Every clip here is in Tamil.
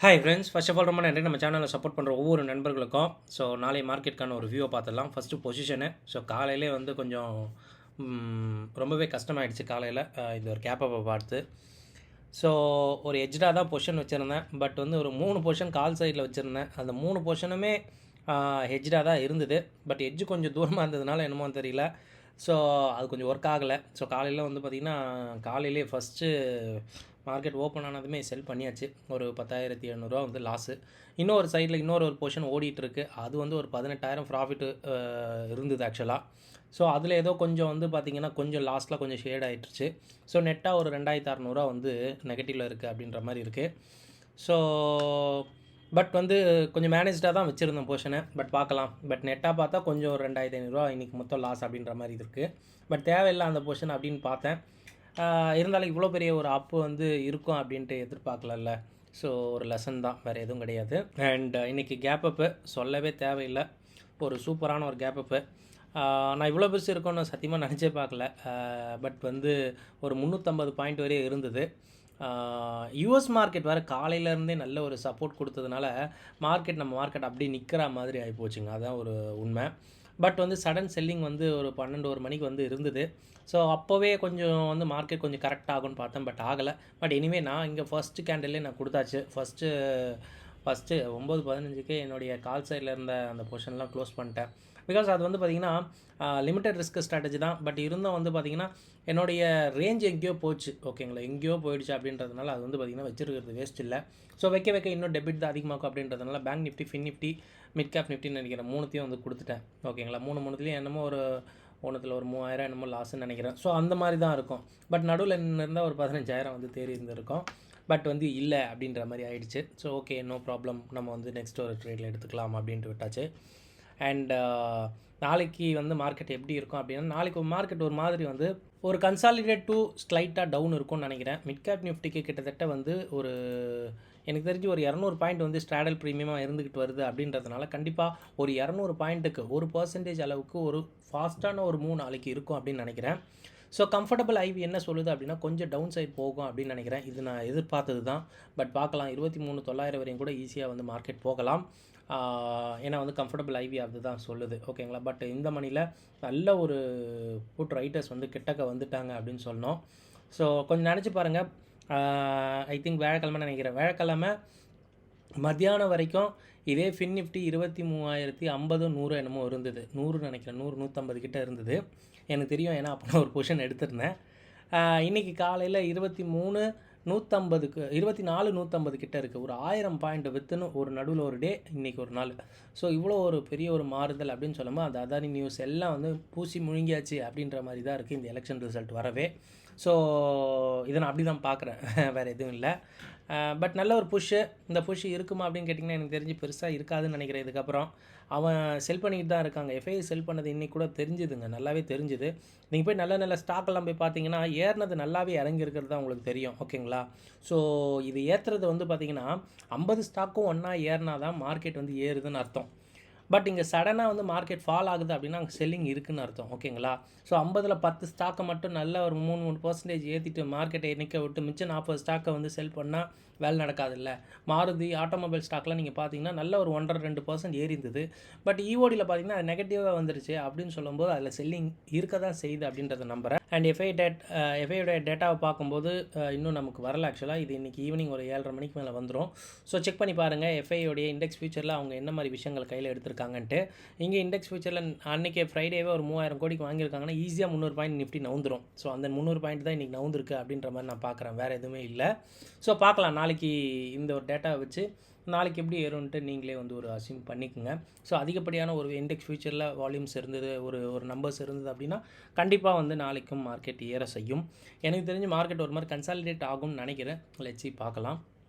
Hi friends, first of all ரொம்ப நன்றி நம்ம சேனலை சப்போர்ட் பண்ணுற ஒவ்வொரு நண்பர்களுக்கும். ஸோ நாளை மார்க்கெட்டுக்கான ஒரு வியூவை பார்த்துடலாம். First position. ஸோ காலையிலே வந்து கொஞ்சம் ரொம்பவே கஷ்டமாயிடுச்சு காலையில் இந்த ஒரு கேப்பை பார்த்து. ஸோ ஒரு எட்ஜாக தான் பொசிஷன் வச்சுருந்தேன். பட் வந்து ஒரு 3 பொசிஷன் கால் சைடில் வச்சுருந்தேன். அந்த 3 பொசிஷனுமே ஹெட்ஜாக தான் இருந்தது. பட் எட்ஜு கொஞ்சம் தூரமாக இருந்ததுனால என்னமோ தெரியல. ஸோ அது கொஞ்சம் ஒர்க் ஆகலை. ஸோ காலையில் வந்து பார்த்திங்கன்னா காலையிலே ஃபஸ்ட்டு மார்க்கெட் ஓப்பன் ஆனதுமே செல் பண்ணியாச்சு. ஒரு 10,700 வந்து லாஸு. இன்னொரு சைடில் இன்னொரு பொசிஷன் ஓடிட்டுருக்கு. அது வந்து ஒரு 18,000 ப்ராஃபிட்டு இருந்தது ஆக்சுவலாக. ஸோ அதில் ஏதோ கொஞ்சம் வந்து பார்த்திங்கன்னா கொஞ்சம் லாஸ்ட்டில் கொஞ்சம் ஷேட் ஆகிட்டுருச்சு. ஸோ நெட்டாக ஒரு 2,600 வந்து நெகட்டிவில் இருக்குது அப்படின்ற மாதிரி இருக்குது. ஸோ பட் வந்து கொஞ்சம் மேனேஜ்டாக தான் வச்சுருந்தேன் பொசிஷனை. பட் பார்க்கலாம். பட் நெட்டாக பார்த்தா கொஞ்சம் ஒரு 2,500 இன்றைக்கி மொத்தம் லாஸ் அப்படின்ற மாதிரி இருக்குது. பட் தேவையில்லை அந்த பொசிஷன் அப்படின்னு பார்த்தேன். இருந்தாலும் இவ்வளோ பெரிய ஒரு அப்பு வந்து இருக்கும் அப்படின்ட்டு எதிர்பார்க்கலல்ல. ஸோ ஒரு லெசன் தான், வேறு எதுவும் கிடையாது. அண்ட் இன்றைக்கி கேப் அப்பு சொல்லவே தேவையில்லை. ஒரு சூப்பரான ஒரு கேப் அப்பு. நான் இவ்வளோ பெருசு இருக்கும்னு சத்தியமாக நினச்சே பார்க்கல. பட் வந்து ஒரு 350 பாயிண்ட் வரையும் இருந்தது. யூஎஸ் மார்க்கெட் வேறு காலையிலேருந்தே நல்ல ஒரு சப்போர்ட் கொடுத்ததுனால நம்ம மார்க்கெட் அப்படியே நிற்கிற மாதிரி ஆகிப்போச்சுங்க. அதுதான் ஒரு உண்மை. பட் வந்து சடன் செல்லிங் வந்து ஒரு 12-1 மணிக்கு வந்து இருந்தது. ஸோ அப்போவே கொஞ்சம் வந்து மார்க்கெட் கொஞ்சம் கரெக்ட் ஆகும்னு பார்த்தேன். பட் ஆகலை. பட் எனிவே நான் இங்கே ஃபஸ்ட்டு கேண்டில்லே நான் கொடுத்தாச்சு. ஃபஸ்ட்டு 9:15க்கே என்னுடைய கால் சைடில் இருந்த அந்த பொசிஷன்லாம் க்ளோஸ் பண்ணிட்டேன். பிகாஸ் அது வந்து பார்த்திங்கன்னா லிமிட்டட் ரிஸ்க் ஸ்ட்ராட்டஜி தான். பட் இருந்தும் வந்து பார்த்திங்கன்னா என்னுடைய ரேஞ்ச் எங்கேயோ போச்சு. ஓகேங்களா, எங்கேயோ போயிடுச்சு அப்படின்றதுனால அது வந்து பார்த்திங்கன்னா வச்சுருக்கிறது வேஸ்ட் இல்லை. ஸோ வைக்க இன்னும் டெபிட் தான் அதிகமாகும் அப்படின்றதுனால bank Nifty, Fin Nifty, mid cap நிஃப்டின்னு நினைக்கிறேன் 3த்தையும் வந்து கொடுத்துட்டேன். ஓகேங்களா, 3 என்னமோ ஒரு ஒன்றுத்தில் ஒரு 3000 என்னமோ லாஸ்ன்னு நினைக்கிறேன். ஸோ அந்த மாதிரி தான் இருக்கும். பட் நடுவில் இருந்தால் ஒரு 15,000 வந்து தேறி இருந்திருக்கும். பட் வந்து இல்லை அப்படின்ற மாதிரி ஆகிடுச்சு. ஸோ ஓகே, நோ ப்ராப்ளம், நம்ம வந்து நெக்ஸ்ட் ஒரு ட்ரேடில் எடுத்துக்கலாம் அப்படின்ட்டு விட்டாச்சு. அண்ட் நாளைக்கு வந்து மார்க்கெட் எப்படி இருக்கும் அப்படின்னா, நாளைக்கு மார்க்கெட் ஒரு மாதிரி வந்து ஒரு கன்சாலிடேட் டு ஸ்லைட்டாக டவுன் இருக்கும்னு நினைக்கிறேன். மிட் கேப் நிஃப்டிக்கு கிட்டத்தட்ட வந்து ஒரு எனக்கு தெரிஞ்சு ஒரு 200 பாயிண்ட் வந்து ஸ்ட்ராடல் ப்ரீமியமாக இருந்துக்கிட்டு வருது அப்படின்றதுனால கண்டிப்பாக ஒரு 200 பாயிண்ட்டுக்கு 1% அளவுக்கு ஒரு ஃபாஸ்ட்டான ஒரு மூவ் நாளைக்கு இருக்கும் அப்படின்னு நினைக்கிறேன். ஸோ கம்ஃபர்டபுள் ஐவி என்ன சொல்லுது அப்படின்னா கொஞ்சம் டவுன் சைட் போகும் அப்படின்னு நினைக்கிறேன். இது நான் எதிர்பார்த்தது தான். பட் பார்க்கலாம், 23,900 வரையும் கூட ஈஸியாக வந்து மார்க்கெட் போகலாம். ஏன்னா வந்து கம்ஃபர்டபுள் ஐவி அது தான் சொல்லுது. ஓகேங்களா, பட் இந்த மணியில் நல்ல ஒரு புட் ரைட்டர்ஸ் வந்து கிட்டக்க வந்துட்டாங்க அப்படின்னு சொன்னோம். ஸோ கொஞ்சம் நினச்சி பாருங்கள். ஐ திங்க் வியாழக்கிழமை நினைக்கிறேன். வியாழக்கிழமை மத்தியானம் வரைக்கும் இதே ஃபின் நிஃப்டி 23,050 100 என்னமோ இருந்தது. 100 நினைக்கிறேன், 100 150 கிட்டே இருந்தது எனக்கு தெரியும். ஏன்னா அப்போ நான் ஒரு பொசிஷன் எடுத்திருந்தேன். இன்றைக்கி காலையில் 24,150 கிட்டே இருக்குது. ஒரு 1000 பாயிண்ட் வித்துன்னு ஒரு நடுவில் ஒரு டே, இன்றைக்கி ஒரு நாள். ஸோ இவ்வளோ ஒரு பெரிய ஒரு மாறுதல் அப்படின்னு சொல்லும்போது அந்த அதானி நியூஸ் எல்லாம் வந்து பூசி முழுங்கியாச்சு அப்படின்ற மாதிரி தான் இருக்குது இந்த எலெக்ஷன் ரிசல்ட் வரவே. ஸோ இதை நான் அப்படி தான் பார்க்குறேன், வேறு எதுவும் இல்லை. பட் நல்ல ஒரு புஷ்ஷு. இந்த புஷ்ஷு இருக்குமா அப்படின்னு கேட்டிங்கன்னா எனக்கு தெரிஞ்சு பெருசாக இருக்காதுன்னு நினைக்கிறேன். இதுக்கப்புறம் அவன் செல் பண்ணிக்கிட்டு தான் இருக்காங்க. எஃப்ஐ செல் பண்ணது இன்றைக்கி கூட தெரிஞ்சுதுங்க, நல்லாவே தெரிஞ்சுது. நீங்கள் போய் நல்ல ஸ்டாக்கெல்லாம் போய் பார்த்தீங்கன்னா ஏறினது நல்லாவே இறங்கியிருக்கிறது தான் உங்களுக்கு தெரியும். ஓகேங்களா, ஸோ இது ஏற்றுறது வந்து பார்த்திங்கன்னா 50 ஸ்டாக்கும் ஒன்றா ஏறினா தான் மார்க்கெட் வந்து ஏறுதுன்னு அர்த்தம். பட் இங்கே சடனாக வந்து மார்க்கெட் ஃபால் ஆகுது அப்படின்னா அங்கே செல்லிங் இருக்குதுன்னு அர்த்தம். ஓகேங்களா, ஸோ 50ல் 10 ஸ்டாக்கை மட்டும் நல்ல ஒரு 3% ஏற்றிட்டு மார்க்கெட்டை நிற்க விட்டு மிச்சம் 40 ஸ்டாக்கை வந்து செல் பண்ணால் வேலை நடக்காதில்ல. மாருதி ஆட்டோமொபைல் ஸ்டாக்லாம் நீங்கள் பார்த்தீங்கன்னா நல்ல ஒரு 1.5-2% ஏறி இருந்தது. பட் ஈஓடியில் பார்த்தீங்கன்னா அது நெகட்டிவாக வந்துருச்சு அப்படின்னு சொல்லும்போது அதில் செல்லிங் இருக்க தான் செய்யுது அப்படின்றத நம்புகிறேன். அண்ட் எஃப்ஐயோட டேட்டாவை பார்க்கும்போது இன்னும் நமக்கு வரல ஆக்சுவலாக. இது இன்றைக்கி ஈவினிங் ஒரு 7:30 மணிக்கு மேலே வந்துடும். ஸோ செக் பண்ணி பாருங்கள் எஃப்ஐயோடைய இண்டெக்ஸ் ஃபியூச்சரில் அவங்க என்ன மாதிரி விஷயங்கள் கையில் எடுத்திருக்காங்கன்ட்டு. இங்கே இண்டெக்ஸ் ஃபியூச்சரில் அன்றைக்கி ஃப்ரைடேவே ஒரு 3000 கோடிக்கு வாங்கியிருக்காங்கன்னா ஈஸியாக 300 பாயிண்ட் நிஃப்டி நவுந்துடும். ஸோ அந்த 300 பாயிண்ட் தான் இன்றைக்கி நவுந்துருக்கு அப்படின்ற மாதிரி நான் பார்க்குறேன், வேறு எதுவுமே இல்லை. ஸோ பார்க்கலாம் நாளைக்கு இந்த ஒரு டேட்டாவை வச்சு நாளைக்கு எப்படி ஏறும்ன்ட்டு நீங்களே வந்து ஒரு அசியூம் பண்ணிக்கோங்க. ஸோ அதிகப்படியான ஒரு இண்டெக்ஸ் ஃபியூச்சரில் வால்யூம்ஸ் இருந்தது, ஒரு நம்பர்ஸ் இருந்தது அப்படின்னா கண்டிப்பாக வந்து நாளைக்கும் மார்க்கெட் ஏற செய்யும். எனக்கு தெரிஞ்சு மார்க்கெட் ஒரு மாதிரி கன்சாலிடேட் ஆகும்னு நினைக்கிறேன். லெட்ஸ் பார்க்கலாம்.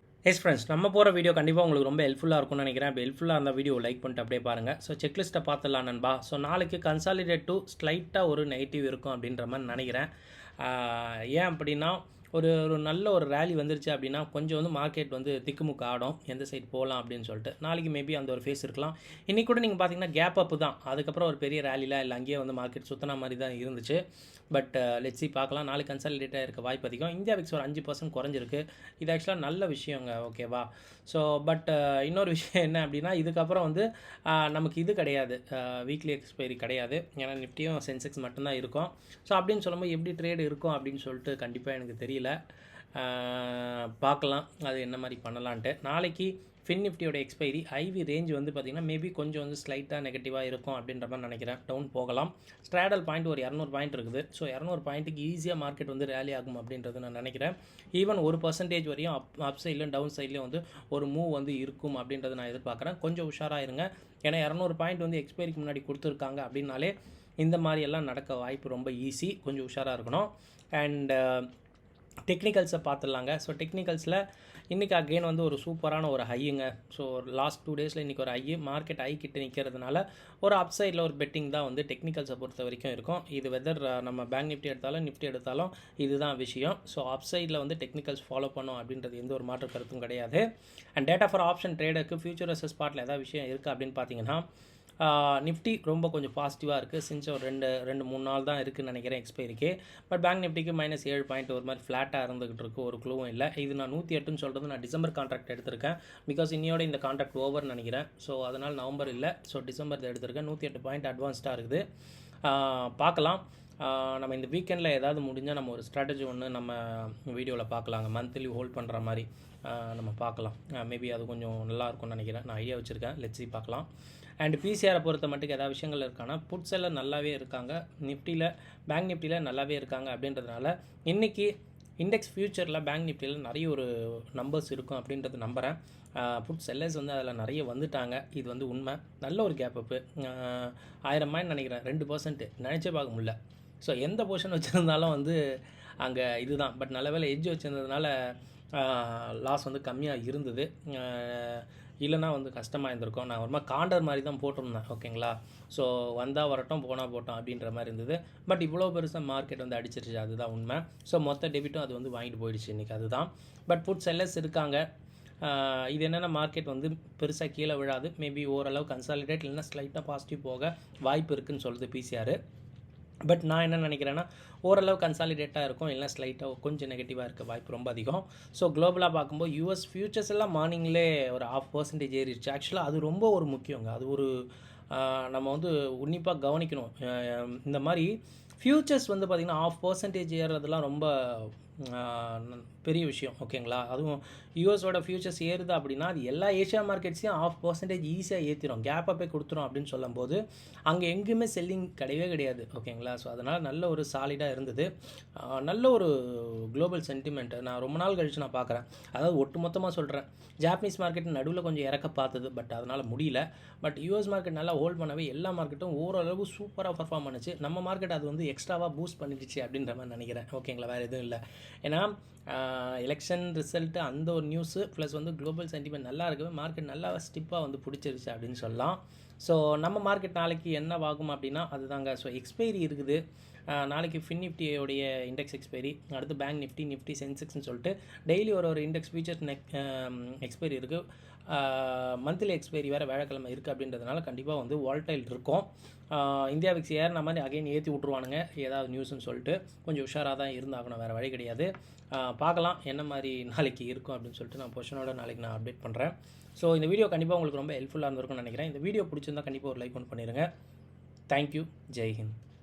எஸ் ஃப்ரெண்ட்ஸ், நம்ம போகிற வீடியோ கண்டிப்பாக உங்களுக்கு ரொம்ப ஹெல்ப்ஃபுல்லாக இருக்கும்னு நினைக்கிறேன். அப்படி ஹெல்ப்ஃபுல்லாக அந்த வீடியோ லைக் பண்ணிட்டு அப்படியே பாருங்கள். ஸோ செக்லிஸ்ட்டை பார்த்துடலாம் நண்பா. ஸோ நாளைக்கு கன்சாலிடேட் டு ஸ்லைட்டாக ஒரு நெகட்டிவ் இருக்கும் அப்படின்ற மாதிரி நினைக்கிறேன். ஏன் அப்படின்னா ஒரு ஒரு நல்ல ஒரு ரேலி வந்துருச்சு அப்படின்னா கொஞ்சம் வந்து மார்க்கெட் வந்து திக்குமுக்கு ஆடும், எந்த சைடு போகலாம் அப்படின்னு சொல்லிட்டு. நாளைக்கு மேபி அந்த ஒரு ஃபேஸ் இருக்கலாம். இன்றைக்கி கூட நீங்கள் பார்த்தீங்கன்னா கேப் அப் தான், அதுக்கப்புறம் ஒரு பெரிய ரேலிலாம் இல்லை, அங்கேயே வந்து மார்க்கெட் சுத்தின மாதிரி தான் இருந்துச்சு. பட் லெட்ஸ் சி பார்க்கலாம். நாளைக்கு கன்சாலிடேட் ஆகிருக்க வாய்ப்பு அதிகம். இந்தியா விக்ஸ் ஒரு 5% குறைஞ்சிருக்கு. இது ஆக்சுவலாக நல்ல விஷயங்க, ஓகேவா? ஸோ பட் இன்னொரு விஷயம் என்ன அப்படின்னா, இதுக்கப்புறம் வந்து நமக்கு இது கிடையாது, வீக்லி எக்ஸ்பைரி கிடையாது. ஏன்னா நிஃப்டியும் சென்செக்ஸ் மட்டும்தான் இருக்கும். ஸோ அப்படின்னு சொல்லும்போது எப்படி ட்ரேடு இருக்கும் அப்படின்னு சொல்லிட்டு கண்டிப்பாக எனக்கு தெரியல. பார்க்கலாம் அது என்ன மாதிரி பண்ணலான்ட்டு. நாளைக்கு ஃபின் நிஃப்டியோட எக்ஸ்பைரி ஐவி ரேஞ்ச் வந்து பார்த்திங்கன்னா மேபி கொஞ்சம் வந்து ஸ்லைட்டாக நெகட்டிவாக இருக்கும் அப்படின்ற மாதிரி நினைக்கிறேன். டவுன் போகலாம். ஸ்ட்ராடல் பாயிண்ட் ஒரு 200 பாயிண்ட் இருக்குது. ஸோ 200 பாயிண்ட்டுக்கு ஈஸியாக மார்க்கெட் வந்து ரேலி ஆகும் அப்படின்றது நான் நினைக்கிறேன். ஈவன் 1% வரையும் அப் சைட்லையும் டவுன் சைட்லேயும் வந்து ஒரு மூவ் வந்து இருக்கும் அப்படின்றத நான் எதிர்பார்க்குறேன். கொஞ்சம் உஷாராக இருங்க. ஏன்னா 200 பாயிண்ட் வந்து எக்ஸ்பைரிக்கு முன்னாடி கொடுத்துருக்காங்க அப்படின்னாலே இந்த மாதிரி எல்லாம் நடக்க வாய்ப்பு ரொம்ப ஈஸி. கொஞ்சம் உஷாராக இருக்கணும். அண்ட் டெக்னிக்கல்ஸை பார்த்துடலாங்க. ஸோ டெக்னிக்கல்ஸில் இன்றைக்கி அகெயின் வந்து ஒரு சூப்பரான ஒரு ஹையுங்க. ஸோ லாஸ்ட் 2 டேஸில் இன்றைக்கி ஒரு ஹை, மார்க்கெட் ஹை கிட்ட நிற்கிறதுனால ஒரு அப்சைடில் ஒரு பெட்டிங் தான் வந்து டெக்னிக்கல்ஸை பொறுத்த வரைக்கும் இருக்கும். இது வெதர் நம்ம பேங்க் நிஃப்டி எடுத்தாலும் நிஃப்டி எடுத்தாலும் இதுதான் விஷயம். ஸோ அப்சைடில் வந்து டெக்னிக்கல்ஸ் ஃபாலோ பண்ணோம் அப்படின்றது எந்த ஒரு மாற்று கருத்தும் கிடையாது. அண்ட் டேட்டா ஃபார் ஆப்ஷன் ட்ரேடருக்கு ஃபியூச்சர் வெர்சஸ் ஸ்பாட்டில் ஏதாவது விஷயம் இருக்குது அப்படின்னு பார்த்தீங்கன்னா, நிஃப்டி ரொம்ப கொஞ்சம் பாசிட்டிவாக இருக்குது. சின்ஸ் ஒரு 2-3 நாள் தான் இருக்குதுன்னு நினைக்கிறேன் எக்ஸ்பைரிக்கு. பட் பேங்க் நிஃப்டிக்கு -7 பாயிண்ட் ஒரு மாதிரி ஃப்ளாட்டாக இருந்துகிட்டு இருக்குது, ஒரு க்ளூவும் இல்லை. இது நான் 108ன்னு சொல்கிறது நான் டிசம்பர் கான்ட்ராக்ட் எடுத்திருக்கேன். பிகாஸ் இன்னையோட இந்த கான்ட்ராக்ட் ஓவர்னு நினைக்கிறேன். ஸோ அதனால் நவம்பர் இல்லை, ஸோ டிசம்பர் எடுத்திருக்கேன். 108 பாயிண்ட் அட்வான்ஸ்டாக இருக்குது. பார்க்கலாம். நம்ம இந்த வீக்கெண்டில் ஏதாவது முடிஞ்சால் நம்ம ஒரு ஸ்ட்ராட்டஜி ஒன்று நம்ம வீடியோவில் பார்க்கலாங்க. மந்த்லி ஹோல்ட் பண்ணுற மாதிரி நம்ம பார்க்கலாம். மேபி அது கொஞ்சம் நல்லாயிருக்கும்னு நினைக்கிறேன். நான் ஐடியா வச்சுருக்கேன். லெட்ஸ் சி பார்க்கலாம். அண்ட் பிசிஆரை பொறுத்த மட்டுக்கு ஏதாவது விஷயங்கள் இருக்கான்னா, புட்ஸ் எல்லாம் நல்லாவே இருக்காங்க. நிஃப்டியில் பேங்க் நிஃப்டியில் நல்லாவே இருக்காங்க அப்படின்றதுனால இன்றைக்கி இண்டெக்ஸ் ஃபியூச்சரில் பேங்க் நிஃப்டியில் நிறைய ஒரு நம்பர்ஸ் இருக்கும் அப்படின்றது நம்புகிறேன். புட் செல்லர்ஸ் வந்து அதில் நிறைய வந்துட்டாங்க. இது வந்து உண்மை. நல்ல ஒரு கேப் அப்பு 1000 பாயிண்ட் நினைக்கிறேன், 2% நினச்சே பார்க்க முடியல. ஸோ எந்த பொசிஷன் வச்சுருந்தாலும் வந்து அங்கே இதுதான். பட் நல்ல வேலை எட்ஜ் வச்சுருந்ததுனால லாஸ் வந்து கம்மியாக இருந்தது. இல்லைனா வந்து கஷ்டமாக இருந்திருக்கும். நான் ஒரு மாதிரி காண்டர் மாதிரி தான் போட்டிருந்தேன், ஓகேங்களா? ஸோ வந்தால் வரட்டும், போனால் போட்டோம் அப்படின்ற மாதிரி இருந்தது. பட் இவ்வளோ பெருசாக மார்க்கெட் வந்து அடிச்சிருச்சு, அதுதான் உண்மை. ஸோ மொத்த டெபிட்டும் அது வந்து வாங்கிட்டு போயிடுச்சு இன்றைக்கி, அதுதான். பட் புட் செல்லர்ஸ் இருக்காங்க. இது என்னென்னா மார்க்கெட் வந்து பெருசாக கீழே விழாது. மேபி ஓரளவு கன்சாலிடேட் இல்லைன்னா ஸ்லைட்டாக பாசிட்டிவ் போக வாய்ப்பு இருக்குதுன்னு சொல்லுது பிசிஆர். பட் நான் என்ன நினைக்கிறேன்னா ஓரளவு கன்சாலிடேட்டாக இருக்கும், இல்லைனா ஸ்லைட்டாக கொஞ்சம் நெகட்டிவாக இருக்க வாய்ப்பு ரொம்ப அதிகம். ஸோ குளோபலாக பார்க்கும்போது யூஎஸ் ஃபியூச்சர்ஸ் எல்லாம் மார்னிங்லே ஒரு 0.5% ஏறிடுச்சு. ஆக்சுவலாக அது ரொம்ப ஒரு முக்கியங்க. அது ஒரு நம்ம வந்து உன்னிப்பாக கவனிக்கணும். இந்த மாதிரி ஃபியூச்சர்ஸ் வந்து பார்த்திங்கன்னா 0.5% ஏறுறதுலாம் ரொம்ப பெரிய விஷயம், ஓகேங்களா? அதுவும் யூஎஸோட ஃபியூச்சர்ஸ் ஏறுது அப்படின்னா அது எல்லா ஏஷியா மார்க்கெட்ஸையும் 0.5% ஈஸியாக ஏற்றிடும், கேப் அப்பே கொடுத்துரும் அப்படின்னு சொல்லும்போது அங்கே எங்கேயுமே செல்லிங் கிடையவே கிடையாது, ஓகேங்களா? ஸோ அதனால் நல்ல ஒரு சாலிடாக இருந்தது. நல்ல ஒரு குளோபல் சென்டிமெண்ட் நான் ரொம்ப நாள் கழித்து நான் பார்க்குறேன். அதாவது ஒட்டு மொத்தமாக சொல்கிறேன், ஜாப்பனீஸ் மார்க்கெட் நடுவில் கொஞ்சம் இறக்க பார்த்தது, பட் அதனால் முடியல. பட் யூஎஸ் மார்க்கெட் நல்லா ஹோல்ட் பண்ணவே எல்லா மார்க்கெட்டும் ஓரளவு சூப்பராக பர்ஃபார்ம் பண்ணுச்சு. நம்ம மார்க்கெட் அது வந்து எக்ஸ்ட்ராவாக பூஸ்ட் பண்ணிடுச்சு அப்படின்ற மாதிரி நினைக்கிறேன், ஓகேங்களா? வேறு எதுவும் இல்லை. ஏன்னா எலெக்ஷன் ரிசல்ட்டு அந்த ஒரு நியூஸு ப்ளஸ் வந்து குளோபல் சென்டிமெண்ட் நல்லா இருக்கவே மார்க்கெட் நல்லா ஸ்டிப்பாக வந்து பிடிச்சிருச்சு அப்படின்னு சொல்லலாம். ஸோ நம்ம மார்க்கெட் நாளைக்கு என்ன ஆகும் அப்படின்னா அதுதாங்க. ஸோ எக்ஸ்பைரி இருக்குது நாளைக்கு ஃபின் நிஃப்டியோடைய இண்டெக்ஸ் எக்ஸ்பைரி, அடுத்து பேங்க் நிஃப்டி சென்செக்ஸ்னு சொல்லிட்டு டெய்லி ஒரு இண்டெக்ஸ் ஃபீச்சர்ஸ் எக்ஸ்பைரி இருக்குது. மந்த்லி எக்ஸ்பைரி வேறு வேலைக்கிழமை இருக்குது அப்படின்றதுனால கண்டிப்பாக வந்து வால்டைல் இருக்கும். இந்தியா விக்ஸ் ஏறின மாதிரி அகைன் ஏற்றி விட்ருவானுங்க ஏதாவது நியூஸ்ன்னு சொல்லிட்டு. கொஞ்சம் உஷாராக தான் இருந்தாகணும், வேறு வழி கிடையாது. பார்க்கலாம் என்ன மாதிரி நாளைக்கு இருக்கும் அப்படின்னு சொல்லிட்டு நான் பொசிஷனோட நாளைக்கு நான் அப்டேட் பண்ணுறேன். ஸோ இந்த வீடியோ கண்டிப்பாக உங்களுக்கு ரொம்ப ஹெல்ப்ஃபுல்லாக இருந்திருக்கும்னு நினைக்கிறேன். இந்த வீடியோ பிடிச்சிருந்தால் கண்டிப்பாக ஒரு லைக் ஒன்று பண்ணிடுங்க. தேங்க்யூ. ஜெய் ஹிந்த்.